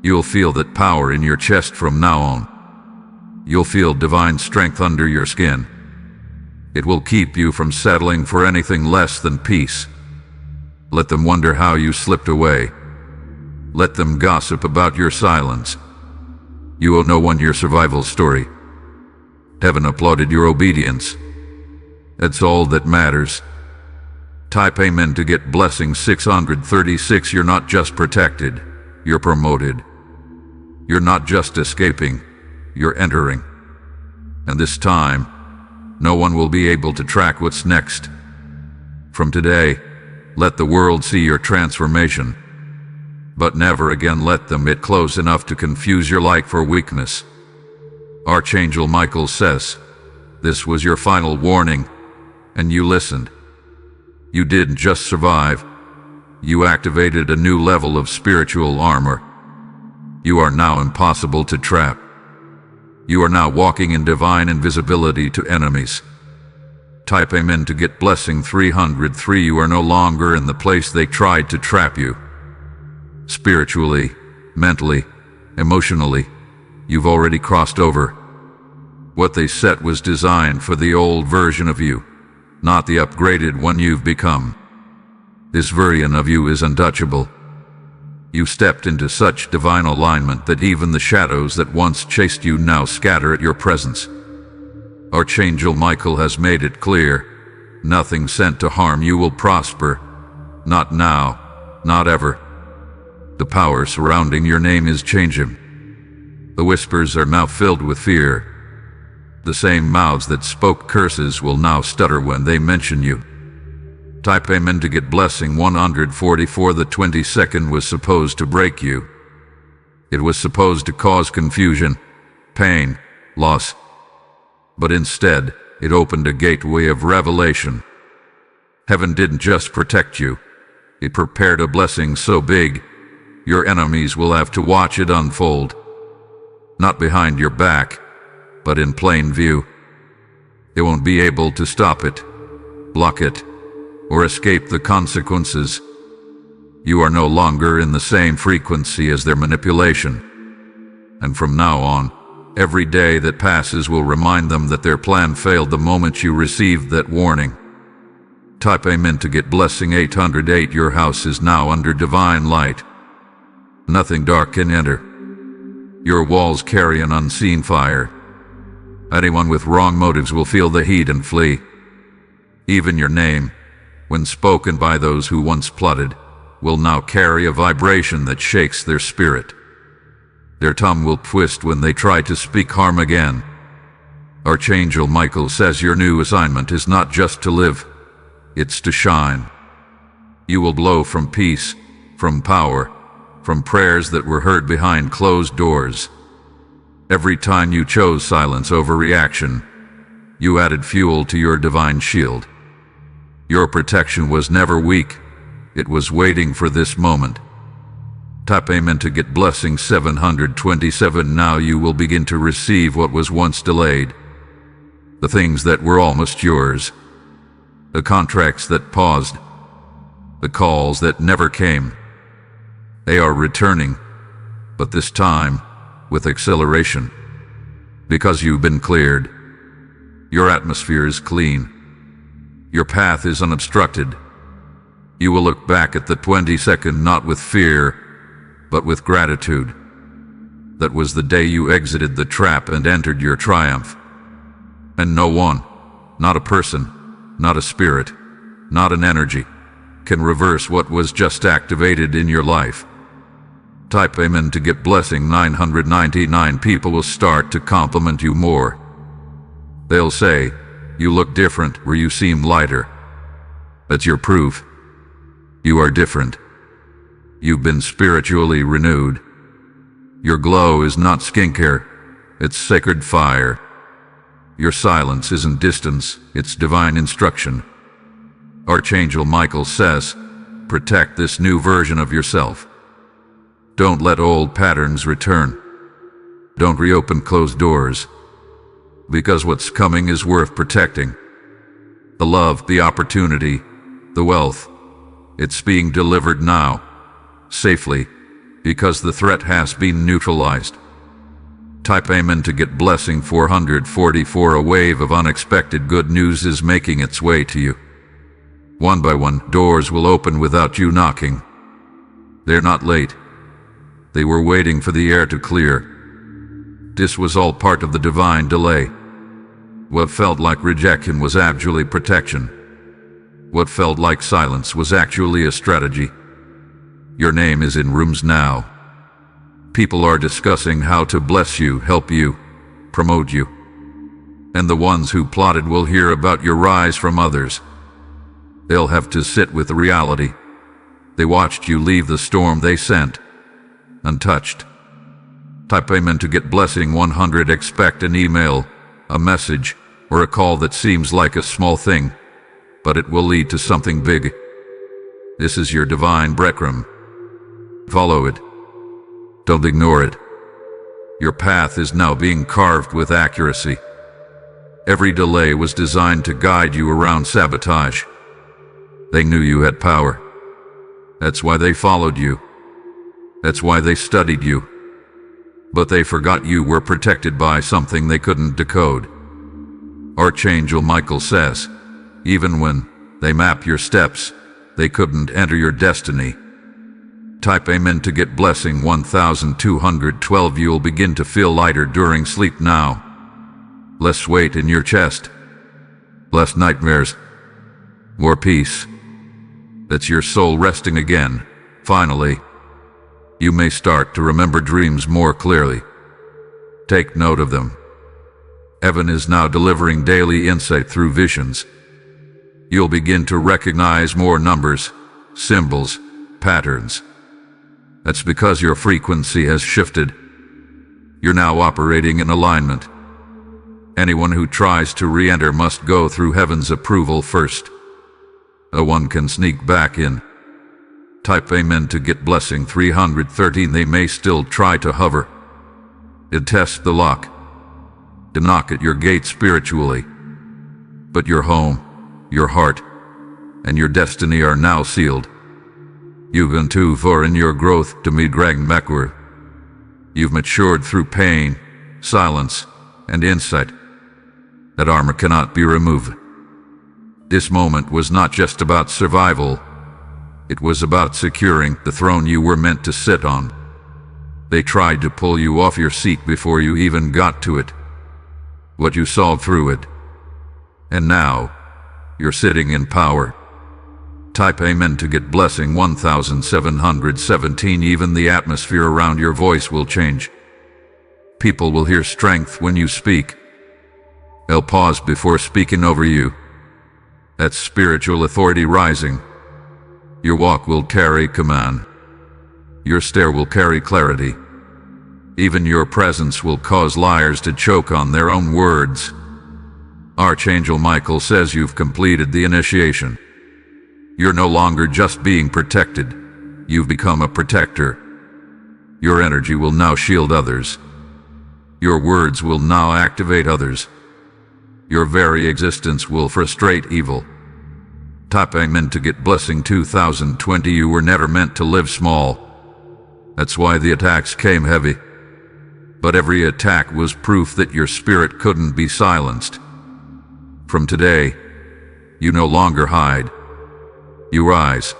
You'll feel that power in your chest from now on. You'll feel divine strength under your skin. It will keep you from settling for anything less than peace. Let them wonder how you slipped away. Let them gossip about your silence. You owe no one your survival story. Heaven applauded your obedience. That's all that matters. Type Amen to get blessing 636. You're not just protected, you're promoted. You're not just escaping, you're entering. And this time, no one will be able to track what's next. From today, let the world see your transformation. But never again let them get close enough to confuse your light for weakness. Archangel Michael says, this was your final warning, and you listened. You didn't just survive, you activated a new level of spiritual armor. You are now impossible to trap. You are now walking in divine invisibility to enemies. Type Amen to get blessing 303. You are no longer in the place they tried to trap you. Spiritually, mentally, emotionally, you've already crossed over. What they set was designed for the old version of you, not the upgraded one you've become. This version of you is untouchable. You stepped into such divine alignment that even the shadows that once chased you now scatter at your presence. Archangel Michael has made it clear, nothing sent to harm you will prosper. Not now, not ever. The power surrounding your name is changing. The whispers are now filled with fear. The same mouths that spoke curses will now stutter when they mention you. Type Amen to get blessing 144. The 22nd was supposed to break you. It was supposed to cause confusion, pain, loss. But instead, it opened a gateway of revelation. Heaven didn't just protect you. It prepared a blessing so big, your enemies will have to watch it unfold. Not behind your back, but in plain view. They won't be able to stop it, block it, or escape the consequences. You are no longer in the same frequency as their manipulation. And from now on, every day that passes will remind them that their plan failed the moment you received that warning. Type Amen to get blessing 808. Your house is now under divine light. Nothing dark can enter. Your walls carry an unseen fire. Anyone with wrong motives will feel the heat and flee. Even your name, when spoken by those who once plotted, will now carry a vibration that shakes their spirit. Their tongue will twist when they try to speak harm again. Archangel Michael says your new assignment is not just to live, it's to shine. You will glow from peace, from power, from prayers that were heard behind closed doors. Every time you chose silence over reaction, you added fuel to your divine shield. Your protection was never weak, it was waiting for this moment. Type Amen to get blessing 727. Now you will begin to receive what was once delayed. The things that were almost yours. The contracts that paused. The calls that never came. They are returning, but this time with acceleration. Because you've been cleared. Your atmosphere is clean. Your path is unobstructed. You will look back at the 22nd not with fear, but with gratitude. That was the day you exited the trap and entered your triumph. And no one, not a person, not a spirit, not an energy, can reverse what was just activated in your life. Type Amen to get blessing 999. People will start to compliment you more. They'll say, you look different, or you seem lighter. That's your proof. You are different. You've been spiritually renewed. Your glow is not skincare, it's sacred fire. Your silence isn't distance, it's divine instruction. Archangel Michael says, protect this new version of yourself. Don't let old patterns return. Don't reopen closed doors. Because what's coming is worth protecting. The love, the opportunity, the wealth, it's being delivered now. Safely, because the threat has been neutralized. Type Amen to get blessing 444. A wave of unexpected good news is making its way to you. One by one, doors will open without you knocking. They're not late. They were waiting for the air to clear. This was all part of the divine delay. What felt like rejection was actually protection. What felt like silence was actually a strategy. Your name is in rooms now. People are discussing how to bless you, help you, promote you. And the ones who plotted will hear about your rise from others. They'll have to sit with the reality. They watched you leave the storm they sent, untouched. Type Amen to get blessing 100. Expect an email, a message, or a call that seems like a small thing, but it will lead to something big. This is your divine breadcrumb. Follow it. Don't ignore it. Your path is now being carved with accuracy. Every delay was designed to guide you around sabotage. They knew you had power. That's why they followed you. That's why they studied you. But they forgot you were protected by something they couldn't decode. Archangel Michael says, even when they map your steps, they couldn't enter your destiny. Type Amen to get blessing 1212. You'll begin to feel lighter during sleep now. Less weight in your chest. Less nightmares. More peace. That's your soul resting again, finally. You may start to remember dreams more clearly. Take note of them. Heaven is now delivering daily insight through visions. You'll begin to recognize more numbers, symbols, patterns. That's because your frequency has shifted. You're now operating in alignment. Anyone who tries to re-enter must go through heaven's approval first. No one can sneak back in. Type Amen to get blessing 313. They may still try to hover. It tests the lock. To knock at your gate spiritually. But your home, your heart, and your destiny are now sealed. You've gone too far in your growth to be dragged backward. You've matured through pain, silence, and insight. That armor cannot be removed. This moment was not just about survival. It was about securing the throne you were meant to sit on. They tried to pull you off your seat before you even got to it. But you saw through it. And now, you're sitting in power. Type Amen to get blessing 1717. Even the atmosphere around your voice will change. People will hear strength when you speak. They'll pause before speaking over you. That's spiritual authority rising. Your walk will carry command. Your stare will carry clarity. Even your presence will cause liars to choke on their own words. Archangel Michael says you've completed the initiation. You're no longer just being protected. You've become a protector. Your energy will now shield others. Your words will now activate others. Your very existence will frustrate evil. Type Amen to get blessing 2020. You were never meant to live small. That's why the attacks came heavy. But every attack was proof that your spirit couldn't be silenced. From today, you no longer hide. You rise.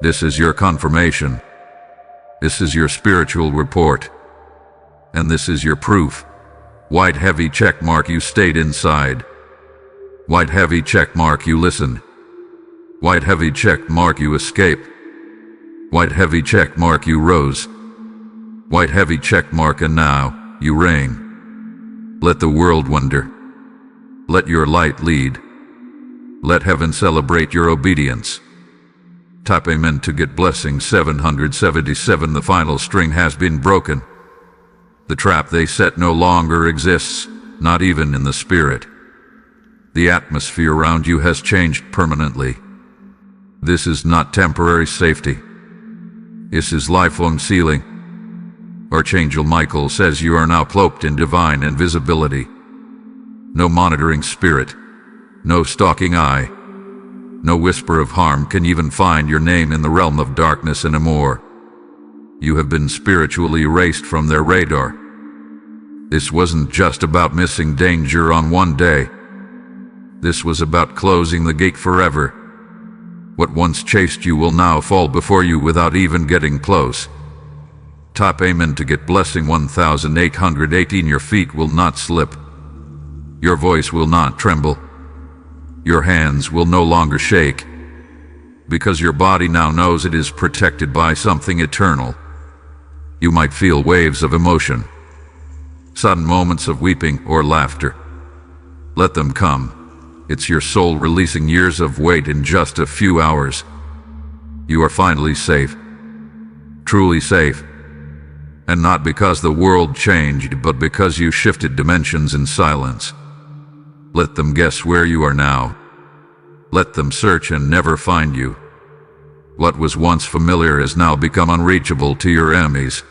This is your confirmation. This is your spiritual report. And this is your proof. White heavy check mark, you stayed inside. White heavy check mark, you listened. White heavy check mark, you escaped. White heavy check mark, you rose. White heavy check mark, and now you reign. Let the world wonder. Let your light lead. Let heaven celebrate your obedience. Type Amen to get blessing 777. The final string has been broken. The trap they set no longer exists, not even in the spirit. The atmosphere around you has changed permanently. This is not temporary safety. This is lifelong sealing. Archangel Michael says you are now cloaked in divine invisibility. No monitoring spirit, no stalking eye, no whisper of harm can even find your name in the realm of darkness anymore. You have been spiritually erased from their radar. This wasn't just about missing danger on one day. This was about closing the gate forever. What once chased you will now fall before you without even getting close. Type Amen to get blessing 1818. Your feet will not slip. Your voice will not tremble. Your hands will no longer shake. Because your body now knows it is protected by something eternal. You might feel waves of emotion. Sudden moments of weeping or laughter. Let them come. It's your soul releasing years of weight in just a few hours. You are finally safe. Truly safe. And not because the world changed, but because you shifted dimensions in silence. Let them guess where you are now. Let them search and never find you. What was once familiar has now become unreachable to your enemies.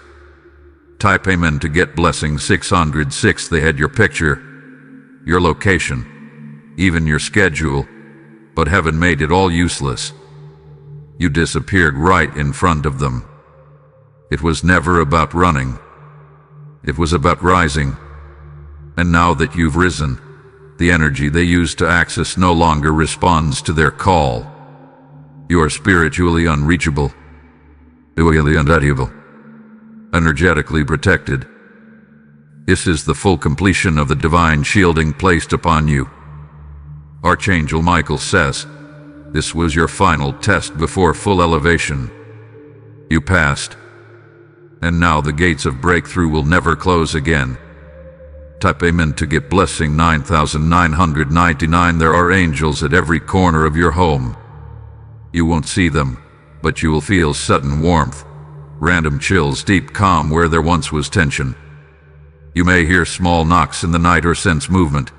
Type Amen to get blessing 606. They had your picture, your location, even your schedule, but heaven made it all useless. You disappeared right in front of them. It was never about running. It was about rising. And now that you've risen, the energy they used to access no longer responds to their call. You are spiritually unreachable, energetically protected. This is the full completion of the divine shielding placed upon you. Archangel Michael says, this was your final test before full elevation. You passed. And now the gates of breakthrough will never close again. Type Amen to get blessing 9999. There are angels at every corner of your home. You won't see them, but you will feel sudden warmth, random chills, deep calm where there once was tension. You may hear small knocks in the night or sense movement.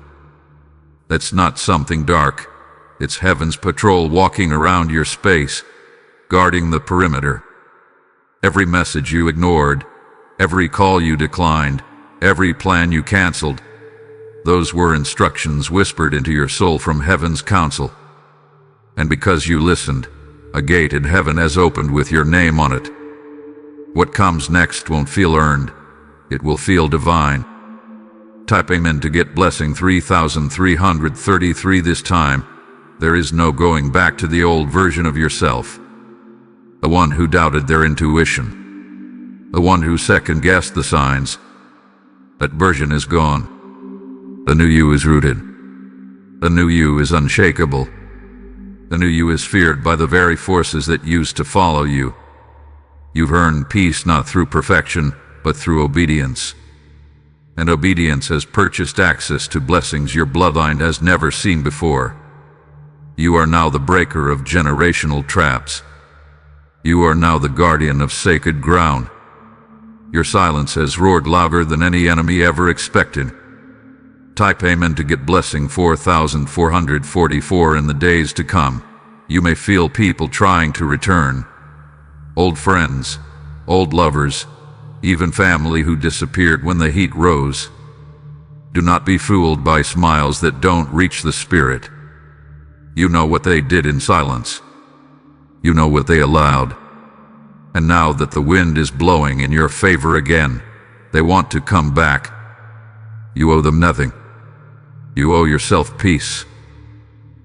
That's not something dark. It's heaven's patrol walking around your space. guarding the perimeter. Every message you ignored, every call you declined, every plan you canceled, those were instructions whispered into your soul from heaven's counsel. And because you listened, a gate in heaven has opened with your name on it. What comes next won't feel earned, it will feel divine. Type Amen to get blessing 3333 this time. There is no going back to the old version of yourself. The one who doubted their intuition. The one who second-guessed the signs. That version is gone. The new you is rooted. The new you is unshakable. The new you is feared by the very forces that used to follow you. You've earned peace not through perfection, but through obedience. And obedience has purchased access to blessings your bloodline has never seen before. You are now the breaker of generational traps. You are now the guardian of sacred ground. Your silence has roared louder than any enemy ever expected. Type Amen to get blessing 4444 in the days to come. You may feel people trying to return. Old friends, old lovers, even family who disappeared when the heat rose. Do not be fooled by smiles that don't reach the spirit. You know what they did in silence. You know what they allowed. And now that the wind is blowing in your favor again, they want to come back. You owe them nothing. You owe yourself peace.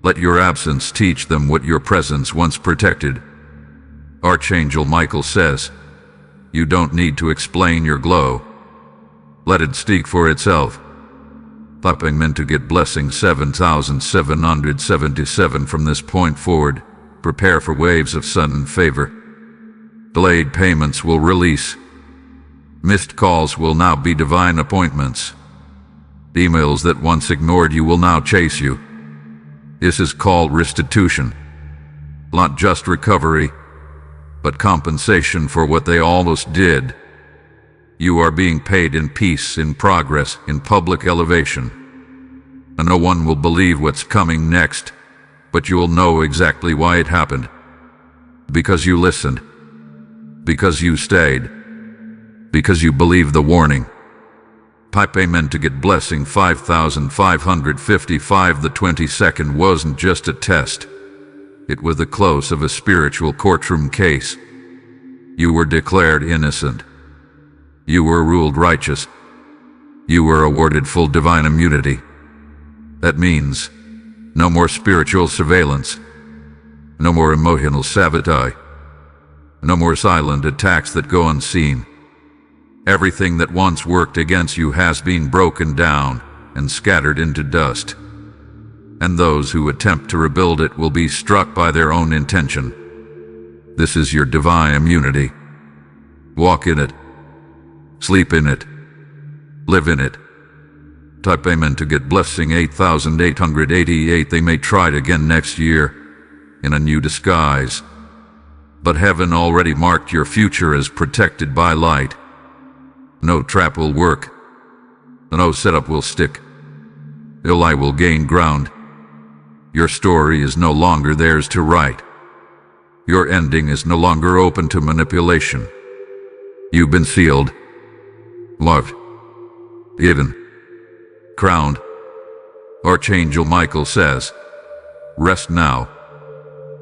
Let your absence teach them what your presence once protected. Archangel Michael says, you don't need to explain your glow. Let it speak for itself. Type Amen to get blessing 7777 from this point forward. Prepare for waves of sudden favor. Delayed payments will release. Missed calls will now be divine appointments. Emails that once ignored you will now chase you. This is called restitution. Not just recovery, but compensation for what they almost did. You are being paid in peace, in progress, in public elevation. And no one will believe what's coming next, but you will know exactly why it happened. Because you listened. Because you stayed. Because you believed the warning. Type Amen to get blessing 5555. The 22nd wasn't just a test. It was the close of a spiritual courtroom case. You were declared innocent. You were ruled righteous. You were awarded full divine immunity. That means no more spiritual surveillance. No more emotional sabotage. No more silent attacks that go unseen. Everything that once worked against you has been broken down and scattered into dust. And those who attempt to rebuild it will be struck by their own intention. This is your divine immunity. Walk in it. Sleep in it. Live in it. Type Amen to get blessing 8888. They may try it again next year in a new disguise. But heaven already marked your future as protected by light. No trap will work. No setup will stick. No lie will gain ground. Your story is no longer theirs to write. Your ending is no longer open to manipulation. You've been sealed, loved, given, crowned. Archangel Michael says, rest now.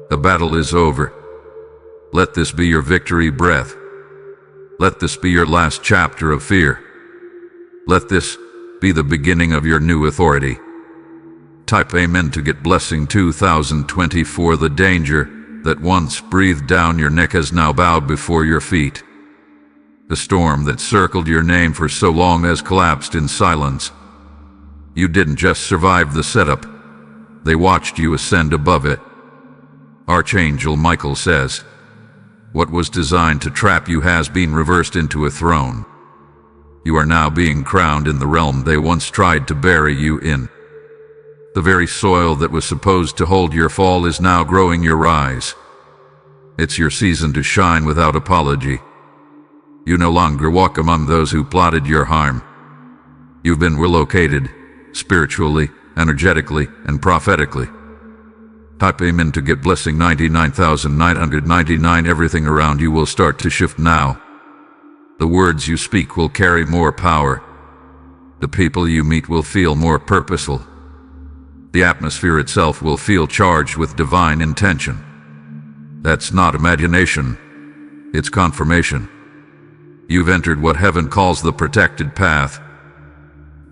The battle is over. Let this be your victory breath. Let this be your last chapter of fear. Let this be the beginning of your new authority. Type Amen to get blessing 2024. The danger that once breathed down your neck has now bowed before your feet. The storm that circled your name for so long has collapsed in silence. You didn't just survive the setup. They watched you ascend above it. Archangel Michael says, what was designed to trap you has been reversed into a throne. You are now being crowned in the realm they once tried to bury you in. The very soil that was supposed to hold your fall is now growing your rise. It's your season to shine without apology. You no longer walk among those who plotted your harm. You've been relocated, spiritually, energetically, and prophetically. Type Amen to get blessing 99,999. Everything around you will start to shift now. The words you speak will carry more power. The people you meet will feel more purposeful. The atmosphere itself will feel charged with divine intention. That's not imagination. It's confirmation. You've entered what heaven calls the protected path.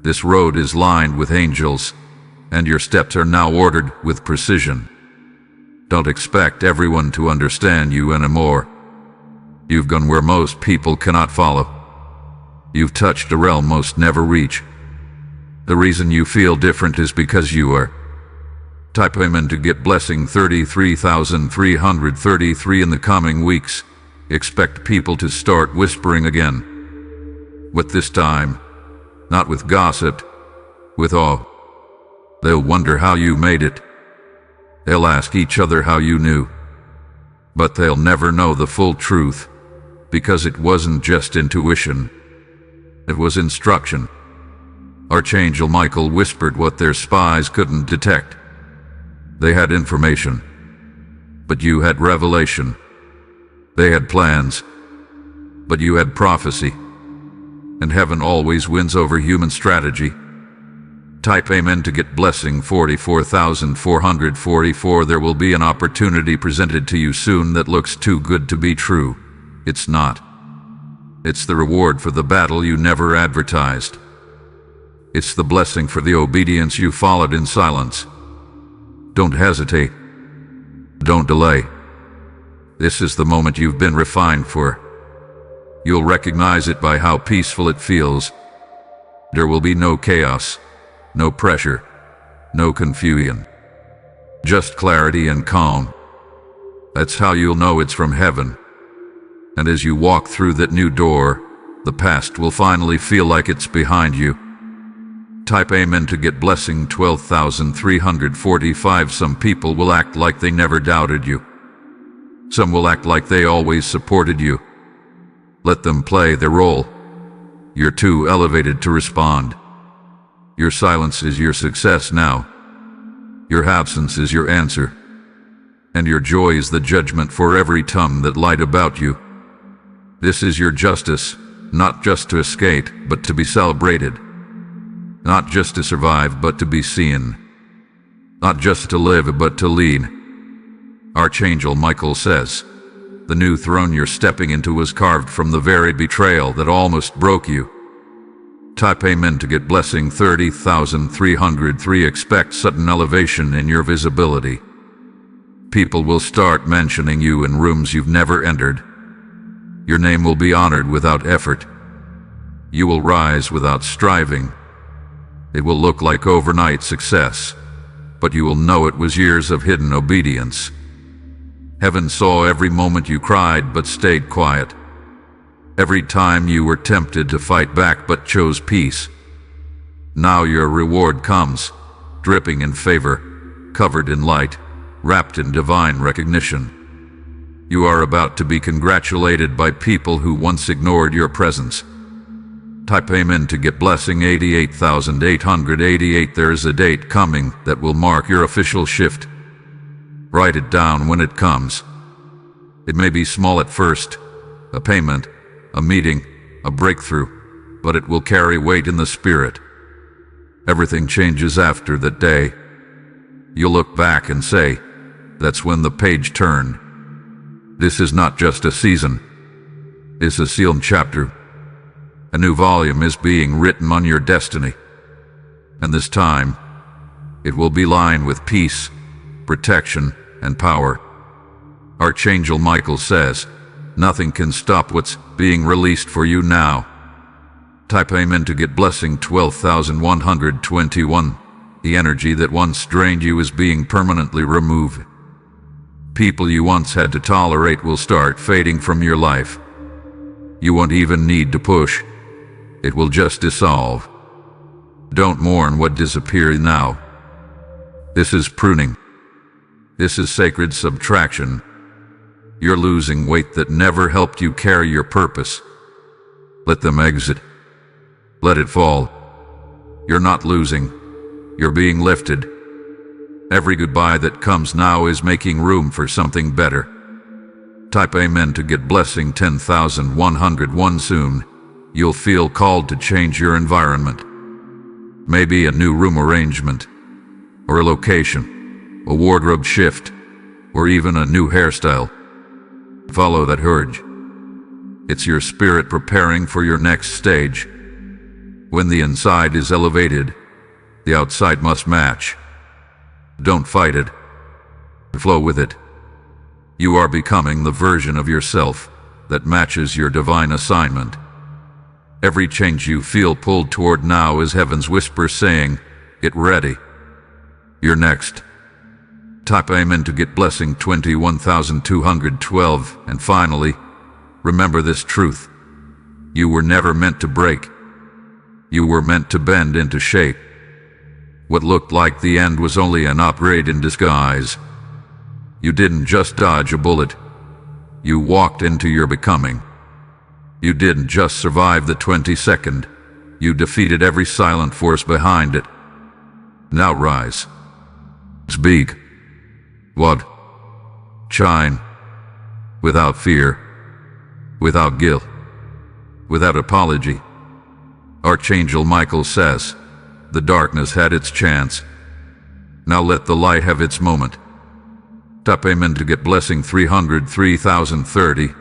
This road is lined with angels, and your steps are now ordered with precision. Don't expect everyone to understand you anymore. You've gone where most people cannot follow. You've touched a realm most never reach. The reason you feel different is because you are. Type Amen to get blessing 33,333. In the coming weeks, expect people to start whispering again. But this time, not with gossip, with awe. They'll wonder how you made it. They'll ask each other how you knew. But they'll never know the full truth, because it wasn't just intuition. It was instruction. Archangel Michael whispered what their spies couldn't detect. They had information, but you had revelation. They had plans, but you had prophecy. And heaven always wins over human strategy. Type Amen to get blessing 44,444. There will be an opportunity presented to you soon that looks too good to be true. It's not. It's the reward for the battle you never advertised. It's the blessing for the obedience you followed in silence. Don't hesitate. Don't delay. This is the moment you've been refined for. You'll recognize it by how peaceful it feels. There will be no chaos, no pressure, no confusion. Just clarity and calm. That's how you'll know it's from heaven. And as you walk through that new door, the past will finally feel like it's behind you. Type Amen to get blessing 12,345. Some people will act like they never doubted you. Some will act like they always supported you. Let them play their role. You're too elevated to respond. Your silence is your success now. Your absence is your answer. And your joy is the judgment for every tongue that lied about you. This is your justice, not just to escape, but to be celebrated. Not just to survive, but to be seen. Not just to live, but to lead. Archangel Michael says, the new throne you're stepping into was carved from the very betrayal that almost broke you. Type Amen to get blessing 30,303. Expect sudden elevation in your visibility. People will start mentioning you in rooms you've never entered. Your name will be honored without effort. You will rise without striving. It will look like overnight success, but you will know it was years of hidden obedience. Heaven saw every moment you cried but stayed quiet. Every time you were tempted to fight back but chose peace. Now your reward comes, dripping in favor, covered in light, wrapped in divine recognition. You are about to be congratulated by people who once ignored your presence. Type Amen to get blessing 88,888. There is a date coming that will mark your official shift. Write it down when it comes. It may be small at first, a payment, a meeting, a breakthrough, but it will carry weight in the spirit. Everything changes after that day. You'll look back and say, that's when the page turned. This is not just a season. It's a sealed chapter. A new volume is being written on your destiny. And this time, it will be lined with peace, protection, and power. Archangel Michael says, nothing can stop what's being released for you now. Type Amen to get blessing 12,121. The energy that once drained you is being permanently removed. People you once had to tolerate will start fading from your life. You won't even need to push. It will just dissolve. Don't mourn what disappears now. This is pruning. This is sacred subtraction. You're losing weight that never helped you carry your purpose. Let them exit. Let it fall. You're not losing. You're being lifted. Every goodbye that comes now is making room for something better. Type Amen to get blessing 10,101 soon. You'll feel called to change your environment. Maybe a new room arrangement, or a location, a wardrobe shift, or even a new hairstyle. Follow that urge. It's your spirit preparing for your next stage. When the inside is elevated, the outside must match. Don't fight it. Flow with it. You are becoming the version of yourself that matches your divine assignment. Every change you feel pulled toward now is heaven's whisper saying, "Get ready. You're next." Type Amen to get blessing 21,212. And finally, remember this truth. You were never meant to break. You were meant to bend into shape. What looked like the end was only an upgrade in disguise. You didn't just dodge a bullet. You walked into your becoming. You didn't just survive the 22nd. You defeated every silent force behind it. Now rise. Speak. What? Shine. Without fear. Without guilt. Without apology. Archangel Michael says, the darkness had its chance. Now let the light have its moment. Type Amen to get blessing 303,030.